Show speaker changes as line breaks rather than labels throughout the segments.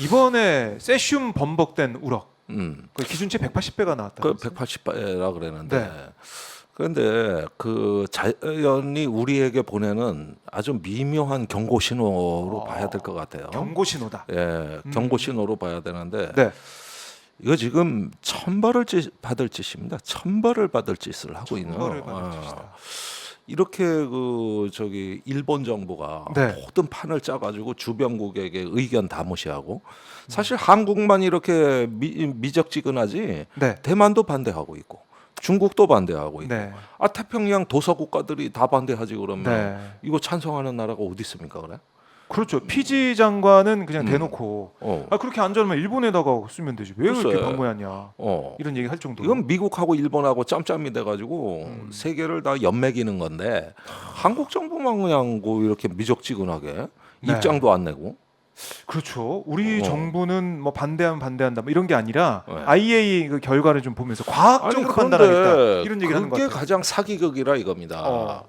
이번에 세슘 범벅된 우럭 그 기준치 180배가 나왔다.
그 180배라 그랬는데
네.
그런데 그 자연이 우리에게 보내는 아주 미묘한 경고 신호로 봐야 될 것 같아요.
경고 신호다.
예, 경고 신호로 봐야 되는데
네.
이거 지금 천벌을 받을 짓입니다. 천벌을 받을 짓을 하고 있는.
천벌을 받을 짓이다.
이렇게 그 저기 일본 정부가
네.
모든 판을 짜가지고 주변국에게 의견 다 무시하고 사실 한국만 이렇게 미적지근하지
네.
대만도 반대하고 있고 중국도 반대하고 있고
네.
태평양 도서 국가들이 다 반대하지 그러면
네.
이거 찬성하는 나라가 어디 있습니까 그래?
그렇죠. 피지 장관은 그냥 대놓고 그렇게 안 저러면 일본에다가 쓰면 되지. 왜
글쎄.
그렇게 방문하냐. 이런 얘기 할 정도로.
이건 미국하고 일본하고 짬짬이 돼가지고 세계를 다 연맥이는 건데 한국 정부만 그냥 뭐 이렇게 미적지근하게
네.
입장도 안 내고
그렇죠. 우리 정부는 뭐 반대하면 반대한다 뭐 이런 게 아니라
네.
IAEA 그 결과를 좀 보면서 과학적으로 판단하겠다 이런 얘기를 하는 것
그게
같아요.
가장 사기극이라 이겁니다.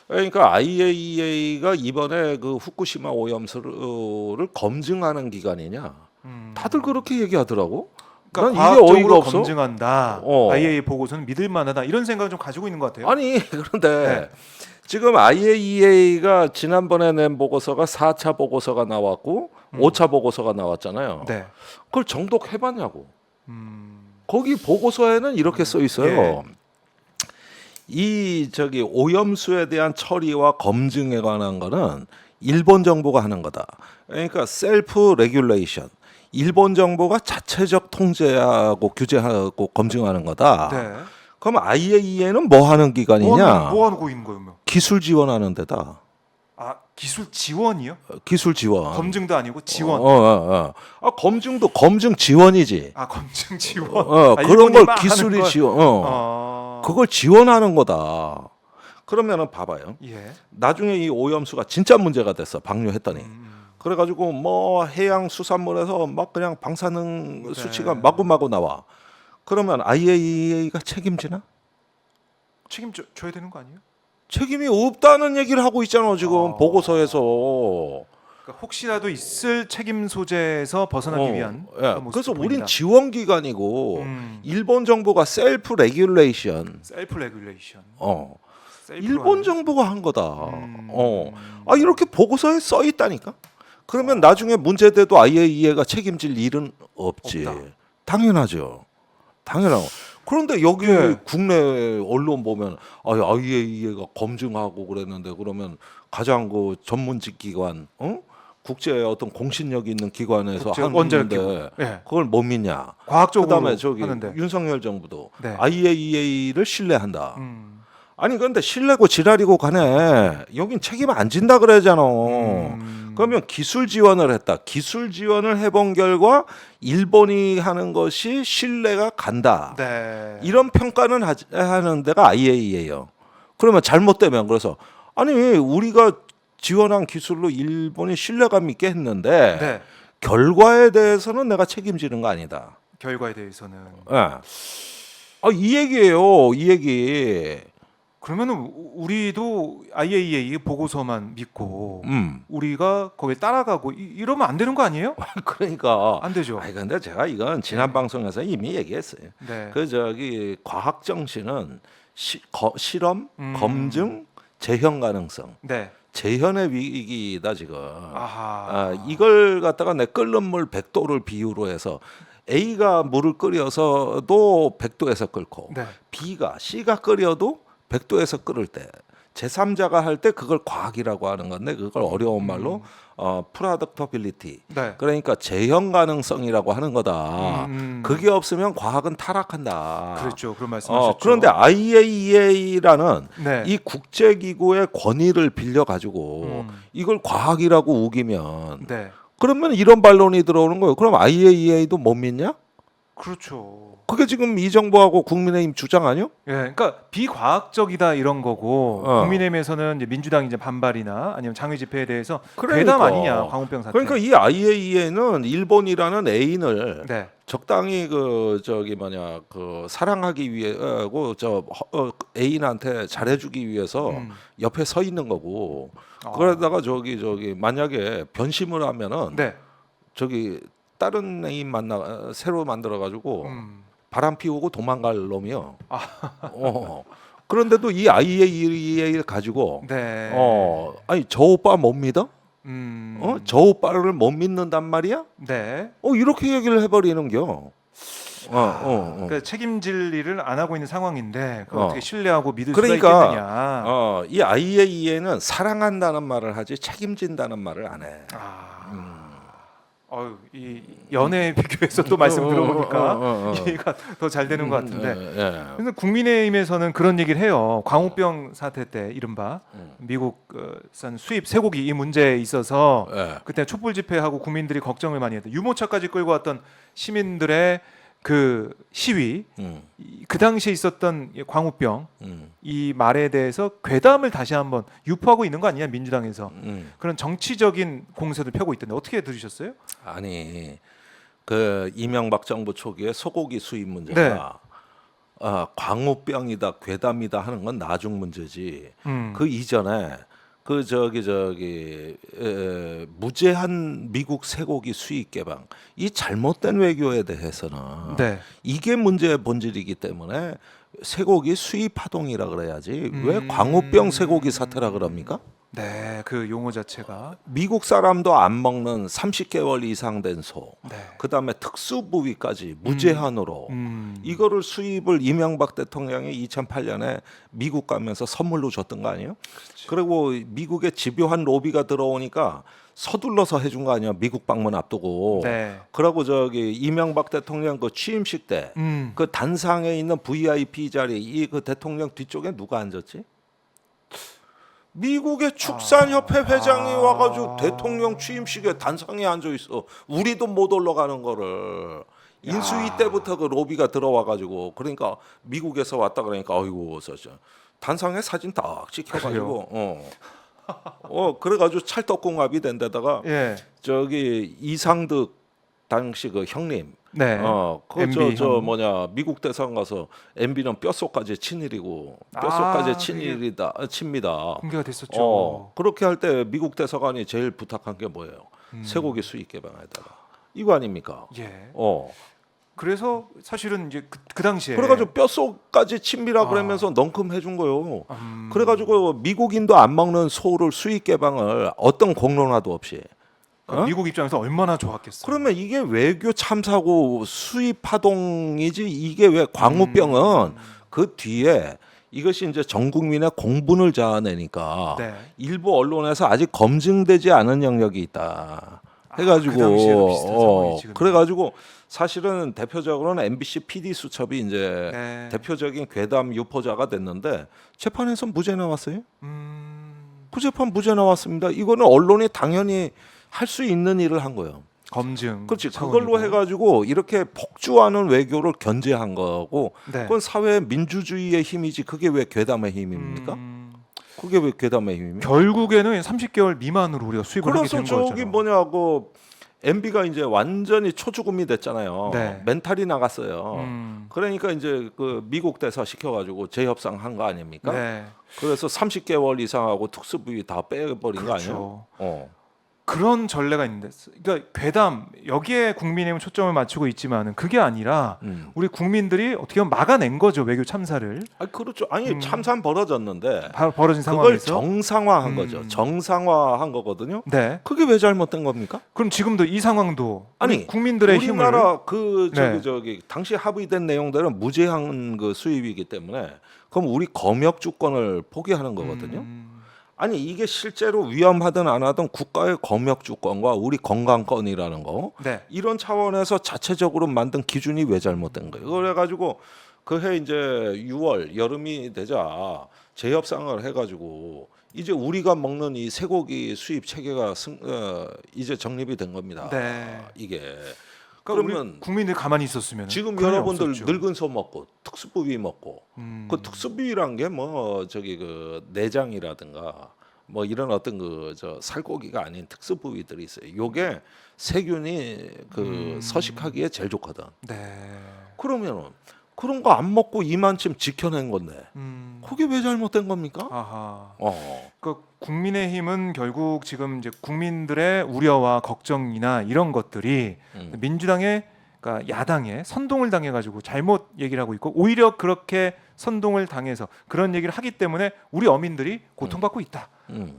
그러니까 IAEA가 이번에 그 후쿠시마 오염수를 검증하는 기관이냐? 다들 그렇게 얘기하더라고.
그러니까
난 이게 어이가
과학적으로
없어.
검증한다. IAEA 보고서는 믿을 만하다 이런 생각을 좀 가지고 있는 것 같아요.
아니 그런데
네.
지금 IAEA가 지난번에 낸 보고서가 4차 보고서가 나왔고 5차 보고서가 나왔잖아요.
네.
그걸 정독해봤냐고. 거기 보고서에는 이렇게 써 있어요.
예.
이 저기 오염수에 대한 처리와 검증에 관한 거는 일본 정부가 하는 거다. 그러니까 셀프 레귤레이션. 일본 정부가 자체적 통제하고 규제하고 검증하는 거다.
네.
그럼 IAEA는 뭐 하는 기관이냐?
뭐 하고 있는 거예요?
기술 지원하는 데다.
아 기술 지원이요?
기술 지원.
검증도 아니고 지원.
검증도 검증 지원이지.
아 검증 지원.
그런
일본이
걸
막
기술이
하는 걸.
지원. 그걸 지원하는 거다. 그러면은 봐봐요.
예.
나중에 이 오염수가 진짜 문제가 됐어. 방류했더니. 그래가지고 뭐 해양 수산물에서 막 그냥 방사능 수치가 마구마구 나와. 그러면 IAEA가 책임지나?
책임져야 되는 거 아니에요?
책임이 없다는 얘기를 하고 있잖아 지금 보고서에서.
그러니까 혹시라도 있을 책임 소재에서 벗어나기 위한 그런 모습을
그래서 우린
보인다.
지원 기관이고 일본 정부가 셀프 레귤레이션.
셀프 레귤레이션.
일본 정부가 한 거다. 이렇게 보고서에 써 있다니까. 그러면 나중에 문제돼도 IAEA가 책임질 일은 없지.
없다.
당연하죠. 당연하고. 그런데 여기
예.
국내 언론 보면 IAEA가 검증하고 그랬는데 그러면 가장 그 전문직 기관, 국제 어떤 공신력 있는 기관에서
국제
하는데
원자력기구. 예.
그걸 못 믿냐?
과학적으로
그다음에 저기
하는데.
윤석열 정부도
네.
IAEA를 신뢰한다. 아니 그런데 신뢰고 지랄이고 가네. 여긴 책임 안 진다 그러잖아. 그러면 기술 지원을 했다. 기술 지원을 해본 결과 일본이 하는 것이 신뢰가 간다.
네.
이런 평가는 하는 데가 IAEA예요. 그러면 잘못되면 그래서 아니 우리가 지원한 기술로 일본이 신뢰감 있게 했는데
네.
결과에 대해서는 내가 책임지는 거 아니다.
결과에 대해서는.
예. 이 얘기예요. 이 얘기.
그러면은 우리도 IAEA 보고서만 믿고 우리가 거기에 따라가고 이러면 안 되는 거 아니에요?
그러니까
안 되죠.
근데 제가 이건 지난 방송에서 이미 얘기했어요.
네.
그 저기 과학 정신은 실험, 검증, 재현 가능성.
네.
재현의 위기다 지금.
아하.
이걸 갖다가 내 끓는 물 100도를 비유로 해서 A가 물을 끓여서도 100도에서 끓고
네.
B가 C가 끓여도 100도에서 끓을 때 제3자가 할 때 그걸 과학이라고 하는 건데 그걸 어려운 말로 프로덕터빌리티.
네.
그러니까 재현 가능성이라고 하는 거다. 그게 없으면 과학은 타락한다.
그렇죠. 그런 말씀하셨죠.
그런데 IAEA라는
네.
이 국제기구의 권위를 빌려 가지고 이걸 과학이라고 우기면
네.
그러면 이런 반론이 들어오는 거예요. 그럼 IAEA도 못 믿냐?
그렇죠.
그게 지금 이 정부하고 국민의힘 주장 아니요?
예, 그러니까 비과학적이다 이런 거고
어.
국민의힘에서는 이제 민주당 이제 반발이나 아니면 장외 집회에 대해서
그러니까.
괴담 아니냐 광우병 사태.
그러니까 이 IAEA는 일본이라는 애인을
네.
적당히 그 사랑하기 위해고 애인한테 잘해주기 위해서 옆에 서 있는 거고 그러다가 만약에 변심을 하면은
네.
다른 애인 만나 새로 만들어 가지고 바람 피우고 도망갈 놈이요. 그런데도 이 IAEA를 가지고
네.
아니 저 오빠 못 믿어? 저 오빠를 못 믿는단 말이야?
네.
이렇게 얘기를 해버리는겨.
그러니까 책임질 일을 안 하고 있는 상황인데 그걸 어떻게 신뢰하고 믿을
그러니까,
수가 있겠느냐.
이 IAEA는 사랑한다는 말을 하지 책임진다는 말을 안 해.
이 연애 비교해서 또 말씀 들어보니까 이해가 더 잘 되는 것 같은데. 그래서 국민의힘에서는 그런 얘기를 해요. 광우병 사태 때 이른바 미국산 수입 쇠고기 이 문제에 있어서 그때 촛불 집회하고 국민들이 걱정을 많이 했대. 유모차까지 끌고 왔던 시민들의 그 시위, 그 당시에 있었던 광우병 이 말에 대해서 괴담을 다시 한번 유포하고 있는 거 아니냐 민주당에서. 그런 정치적인 공세도 펴고 있던데 어떻게 들으셨어요?
아니 그 이명박 정부 초기에 소고기 수입 문제가 광우병이다 괴담이다 하는 건 나중 문제지. 그 이전에 그 무제한 미국 쇠고기 수입 개방 이 잘못된 외교에 대해서는 이게 문제의 본질이기 때문에 쇠고기 수입 파동이라 그래야지 왜 광우병 쇠고기 사태라 그럽니까?
네, 그 용어 자체가
미국 사람도 안 먹는 30개월 이상 된 소, 그다음에 특수 부위까지 무제한으로 이거를 수입을 이명박 대통령이 2008년에 미국 가면서 선물로 줬던 거 아니에요? 그리고 미국에 집요한 로비가 들어오니까 서둘러서 해준 거 아니야? 미국 방문 앞두고. 그러고 이명박 대통령 그 취임식 때 그 단상에 있는 VIP 자리 이 그 대통령 뒤쪽에 누가 앉았지? 미국의 축산협회 회장이 와가지고 대통령 취임식에 단상에 앉아 있어. 우리도 못 올라가는 거를 인수위 때부터 그 로비가 들어와가지고 그러니까 미국에서 왔다 그러니까 아이고 단상에 사진 딱 찍혀가지고 그래가지고 찰떡궁합이 된 데다가 이상득 당시 그 형님 미국 대사관 가서 MB는 뼛속까지 친일이고 뼛속까지 칩니다.
공개가 됐었죠.
그렇게 할 때 미국 대사관이 제일 부탁한 게 뭐예요? 쇠고기 수입 개방에다가 이거 아닙니까?
그래서 사실은 이제 그 당시에
그래가지고 뼛속까지 칩니다 그러면서 넝큼 해준 거요. 그래가지고 미국인도 안 먹는 소를 수입 개방을 어떤 공론화도 없이.
미국 입장에서 얼마나 좋았겠어요.
그러면 이게 외교 참사고 수입 파동이지 이게 왜 광우병은 그 뒤에 이것이 이제 전 국민의 공분을 자아내니까 일부 언론에서 아직 검증되지 않은 영역이 있다 해가지고 그래가지고 사실은 대표적으로는 MBC PD 수첩이 이제 대표적인 괴담 유포자가 됐는데 재판에서 무죄 나왔어요. 그 재판 무죄 나왔습니다. 이거는 언론이 당연히 할 수 있는 일을 한 거예요.
검증.
그렇지. 그걸로 해가지고 이렇게 폭주하는 외교를 견제한 거고, 그건 사회 민주주의의 힘이지. 그게 왜 괴담의 힘입니까? 그게 왜 괴담의 힘입니까?
결국에는 30개월 미만으로 우리가 수입을 하게 된 거죠.
그래서 MB가 이제 완전히 초죽음이 됐잖아요. 멘탈이 나갔어요. 그러니까 이제 그 미국 대사 시켜가지고 재협상 한 거 아닙니까? 그래서 30개월 이상하고 특수부위 다 빼버린 거 아니에요?
그런 전례가 있는데, 그러니까 괴담 여기에 국민의힘은 초점을 맞추고 있지만은 그게 아니라 우리 국민들이 어떻게 보면 막아낸 거죠 외교 참사를.
그렇죠. 아니 참사는 벌어졌는데
벌어진 상황에서
그걸 정상화한 거죠. 정상화한 거거든요. 그게 왜 잘못된 겁니까?
그럼 지금도 이 상황도 국민들의
우리나라
힘을
당시 합의된 내용들은 무제한 그 수입이기 때문에 그럼 우리 검역 주권을 포기하는 거거든요. 아니 이게 실제로 위험하든 안 하든 국가의 검역 주권과 우리 건강권이라는 거 이런 차원에서 자체적으로 만든 기준이 왜 잘못된 거예요? 그래가지고 그해 이제 6월 여름이 되자 재협상을 해가지고 이제 우리가 먹는 이 쇠고기 수입 체계가 이제 정립이 된 겁니다. 이게
그러면 국민들 가만히 있었으면
지금 여러분들 없었죠. 늙은 소 먹고 특수부위 먹고 그 특수부위란 게 그 내장이라든가 뭐 이런 어떤 살코기가 아닌 특수부위들이 있어요. 요게 세균이 그 서식하기에 제일 좋거든. 그러면 그런 거 안 먹고 이만큼 지켜낸 건데 그게 왜 잘못된 겁니까?
아하.
어.
그 국민의힘은 결국 지금 이제 국민들의 우려와 걱정이나 이런 것들이 민주당의 그러니까 야당에 선동을 당해가지고 잘못 얘기를 하고 있고 오히려 그렇게 선동을 당해서 그런 얘기를 하기 때문에 우리 어민들이 고통받고 있다.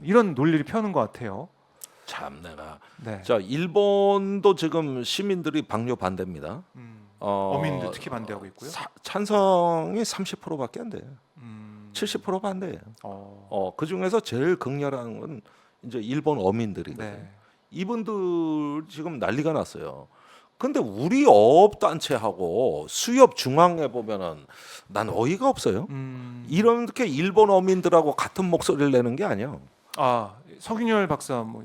이런 논리를 펴는 것 같아요.
참 내가
네.
자 일본도 지금 시민들이 방류 반대입니다.
어민들 특히 반대하고 있고요.
찬성이 30%밖에 안 돼요. 70% 반대예요. 그 중에서 제일 극렬한 건 이제 일본 어민들이거든요.
네.
이분들 지금 난리가 났어요. 근데 우리 어업 단체하고 수협 중앙회 보면은 난 어이가 없어요. 이렇게 일본 어민들하고 같은 목소리를 내는 게 아니야.
아 서균열 박사 뭐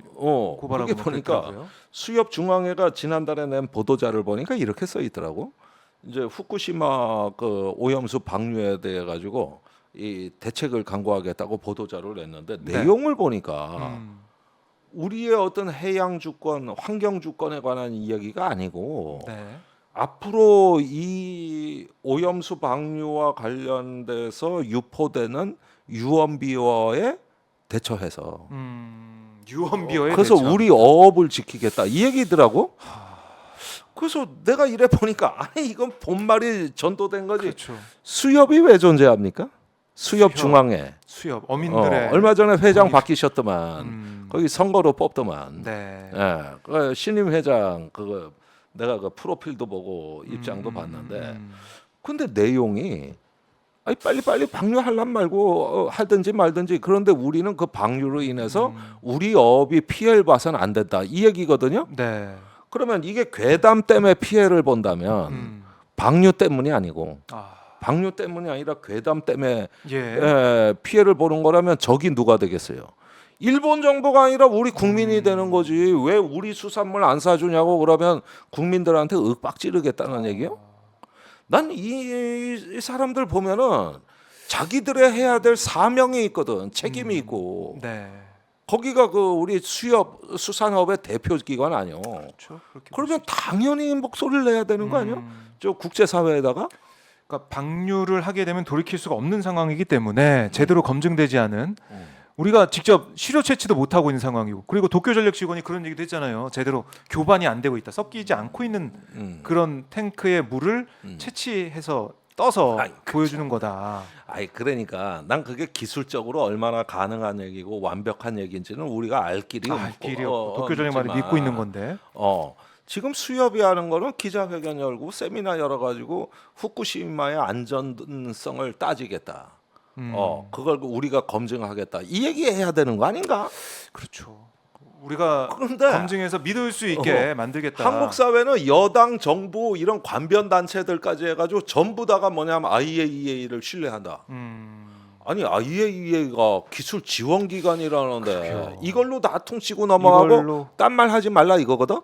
고발하고
거기
뭐
보니까
그랬더라고요.
수협 중앙회가 지난달에 낸 보도자를 보니까 이렇게 써 있더라고. 이제 후쿠시마 그 오염수 방류에 대해 가지고 이 대책을 강구하겠다고 보도자를 냈는데
네.
내용을 보니까 우리의 어떤 해양 주권, 환경 주권에 관한 이야기가 아니고
네.
앞으로 이 오염수 방류와 관련돼서 유포되는 유언비어에 대처해서
유언비어에
그래서
대처.
우리 어업을 지키겠다 이 얘기더라고. 그래서 내가 이래 보니까 아니 이건 본말이 전도된 거지.
그렇죠.
수협이 왜 존재합니까? 수협 중앙회.
수협 어민들의
얼마 전에 회장
거기-
바뀌셨더만. 거기 선거로 뽑더만.
네.
예, 그 신임 회장 그거 내가 그 프로필도 보고 입장도 봤는데, 근데 내용이 아니 빨리 방류하란 말고 하든지 말든지 그런데 우리는 그 방류로 인해서 우리 어업이 피해를 봐서는 안 된다 이 얘기거든요.
네.
그러면 이게 괴담 때문에 피해를 본다면 방류 때문이 아니고 방류 때문이 아니라 괴담 때문에
예.
피해를 보는 거라면 적이 누가 되겠어요? 일본 정부가 아니라 우리 국민이 되는 거지. 왜 우리 수산물 안 사주냐고 그러면 국민들한테 윽박 지르겠다는 얘기요? 난 이 사람들 보면은 자기들의 해야 될 사명이 있거든. 책임이 있고.
네.
거기가 그 우리 수협 수산업의 대표 기관 아니요.
그렇죠. 그렇게
그러면 당연히 목소리를 내야 되는 거 아니요? 저 국제 사회에다가
그러니까 방류를 하게 되면 돌이킬 수가 없는 상황이기 때문에 제대로 검증되지 않은 우리가 직접 시료 채취도 못 하고 있는 상황이고 그리고 도쿄전력 직원이 그런 얘기도 했잖아요. 제대로 교반이 안 되고 있다. 섞이지 않고 있는 그런 탱크의 물을 채취해서 떠서
아이,
보여주는 거다.
아이 그러니까 난 그게 기술적으로 얼마나 가능한 얘기고 완벽한 얘기인지는 우리가 알 길이
길이 없고 도쿄전력 말을 믿고 있는 건데.
지금 수협이 하는 거는 기자회견 열고 세미나 열어가지고 후쿠시마의 안전성을 따지겠다. 그걸 우리가 검증하겠다. 이 얘기 해야 되는 거 아닌가?
그렇죠. 우리가
그런데
검증해서 믿을 수 있게 만들겠다.
한국 사회는 여당, 정부 이런 관변 단체들까지 해가지고 전부 다가 뭐냐면 IAEA를 신뢰한다. 아니 IAEA가 기술 지원 기관이라는데
그래요.
이걸로 다 퉁치고 넘어가고
이걸로
딴 말 하지 말라 이거거든.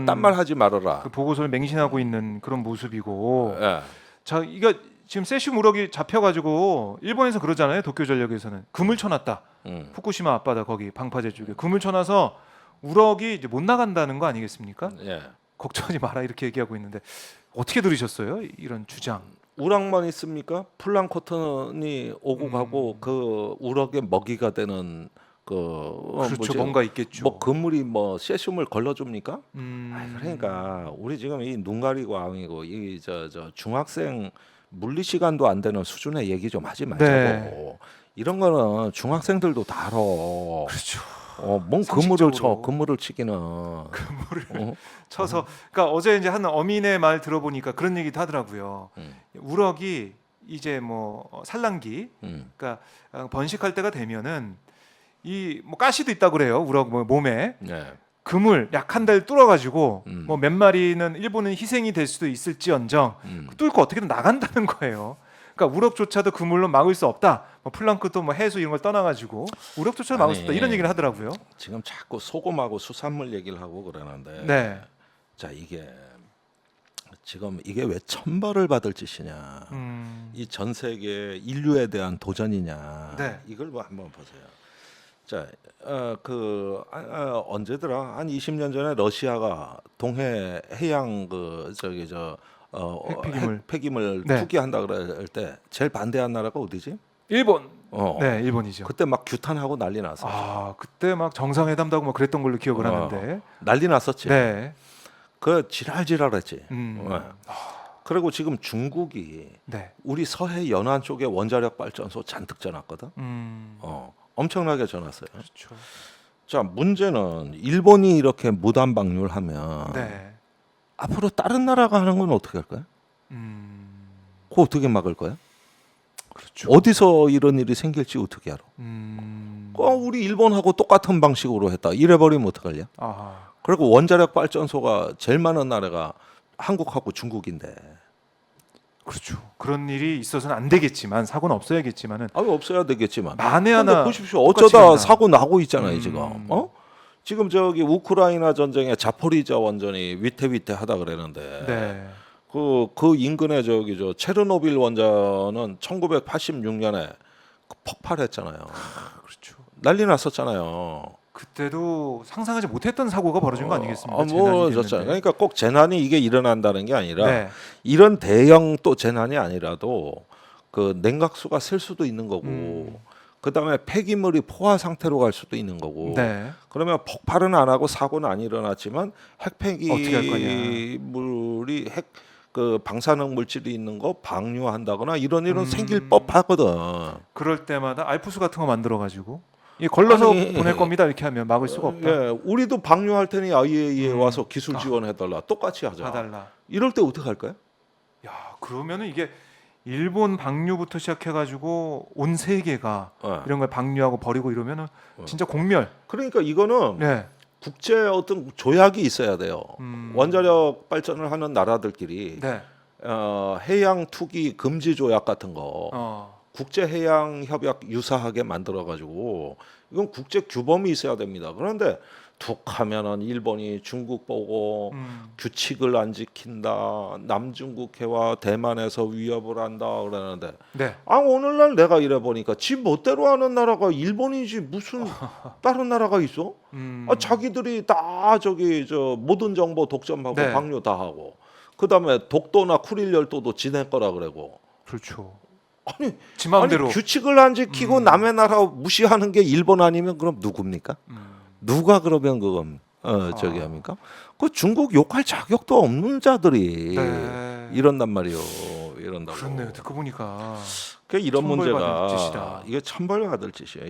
딴 말 하지 말아라.
그 보고서를 맹신하고 있는 그런 모습이고.
예.
자, 이거 지금 세슘 우럭이 잡혀가지고 일본에서 그러잖아요. 도쿄전력에서는 금을 쳐놨다. 후쿠시마 앞바다 거기 방파제 쪽에 금을 쳐놔서 우럭이 이제 못 나간다는 거 아니겠습니까?
예.
걱정하지 마라 이렇게 얘기하고 있는데 어떻게 들으셨어요? 이런 주장.
우락만 있습니까? 플랑크톤이 오고 가고 그 우럭의 먹이가 되는
그렇죠.
뭐지?
뭔가 있겠죠.
뭐 그물이 뭐 세슘을 걸러줍니까? 그러니까 우리 지금 이 눈 가리고 왕이고 이 저 중학생 물리 시간도 안 되는 수준의 얘기 좀 하지 말자고.
네.
이런 거는 중학생들도 다 알아.
그렇죠.
뭔
상식적으로.
그물을 치기는.
쳐서 그러니까 어제 이제 한 어민의 말 들어보니까 그런 얘기도 하더라고요. 우럭이 이제 뭐 산란기 그러니까 번식할 때가 되면은 이 뭐 가시도 있다 그래요. 우럭 뭐 몸에
네.
그물 약 한 달 뚫어가지고 뭐 몇 마리는 일본은 희생이 될 수도 있을지언정 뚫고 어떻게든 나간다는 거예요. 그러니까 우럭조차도 그물로 막을 수 없다. 뭐 플랑크톤 뭐 해수 이런 걸 떠나가지고 우럭조차도 막을 수 없다. 이런 얘기를 하더라고요.
지금 자꾸 소금하고 수산물 얘기를 하고 그러는데.
네.
자 이게 지금 이게 왜 천벌을 받을 짓이냐? 이 전 세계 인류에 대한 도전이냐?
네.
이걸 뭐 한번 보세요. 자, 언제더라? 한 20년 전에 러시아가 동해 해양
핵폐기물.
핵폐기물
네.
투기한다 그럴 때 제일 반대한 나라가 어디지?
일본.
어.
네, 일본이죠.
그때 막 규탄하고 난리 났었어.
아, 그때 막 정상회담도 하고 뭐 그랬던 걸로 기억을 하는데.
난리 났었지.
네.
그 지랄지랄했지.
음.
네. 그리고 지금 중국이
네.
우리 서해 연안 쪽에 원자력 발전소 잔뜩 져놨거든. 엄청나게 져놨어요.
그렇죠.
자, 문제는 일본이 이렇게 무단 방류하면
네.
앞으로 다른 나라가 하는 건 어떻게 할 거야? 그거 어떻게 막을 거야?
그렇죠.
어디서 이런 일이 생길지 어떻게 알아? 우리 일본하고 똑같은 방식으로 했다. 이래 버리면 어떡하냐?
아.
그리고 원자력 발전소가 제일 많은 나라가 한국하고 중국인데.
그렇죠. 그런 일이 있어서는 안 되겠지만 사고는 없어야겠지만은
없어야 되겠지만.
만에
근데
하나
보십시오.
똑같이
어쩌다
간다.
사고 나고 있잖아요, 지금. 지금 저기 우크라이나 전쟁에 자포리자 원전이 위태위태하다 그러는데.
네.
그 인근에 저기 저 체르노빌 원전은 1986년에 폭발했잖아요.
그렇죠.
난리 났었잖아요.
그때도 상상하지 못했던 사고가 벌어진 거 아니겠습니까?
뭐
재난이 됐는데.
그러니까 꼭 재난이 이게 일어난다는 게 아니라
네.
이런 대형 또 재난이 아니라도 그 냉각수가 셀 수도 있는 거고 그다음에 폐기물이 포화 상태로 갈 수도 있는 거고
네.
그러면 폭발은 안 하고 사고는 안 일어났지만
어떻게 할 거냐.
핵폐기물이 그 방사능 물질이 있는 거 방류한다거나 이런 생길 법하거든.
그럴 때마다 알프스 같은 거 만들어 가지고 이 걸러서
아니,
보낼 겁니다. 이렇게 하면 막을 수가 없다.
예, 우리도 방류할 테니 IAEA에 와서 기술 지원해달라. 똑같이 하자.
봐달라.
이럴 때 어떻게 할 거야?
야, 그러면은 이게 일본 방류부터 시작해 가지고 온 세계가 이런 걸 방류하고 버리고 이러면은 진짜 공멸.
그러니까 이거는
네.
국제 어떤 조약이 있어야 돼요. 원자력 발전을 하는 나라들끼리
네.
해양 투기 금지 조약 같은 거
어.
국제 해양 협약 유사하게 만들어 가지고 이건 국제 규범이 있어야 됩니다. 그런데 툭 하면은 일본이 중국 보고 규칙을 안 지킨다. 남중국해와 대만에서 위협을 한다 그러는데
네.
오늘날 내가 이래 보니까 지 멋대로 하는 나라가 일본이지 무슨 다른 나라가 있어? 자기들이 다 저기 저 모든 정보 독점하고
네.
방류 다 하고 그다음에 독도나 쿠릴 열도도 지낼 거라 그러고
그렇죠.
아니,
지 마음대로.
규칙을 안 지키고 남의 나라 무시하는 게 일본 아니면 그럼 누굽니까? 누가 그러면 그건 저기 합니까? 그 중국 욕할 자격도 없는 자들이
네.
이런단 말이요. 이런다고.
그렇네요. 듣고 보니까
그 이런
천벌
문제가
받을 짓이다.
이게 천벌 받을 짓이에요.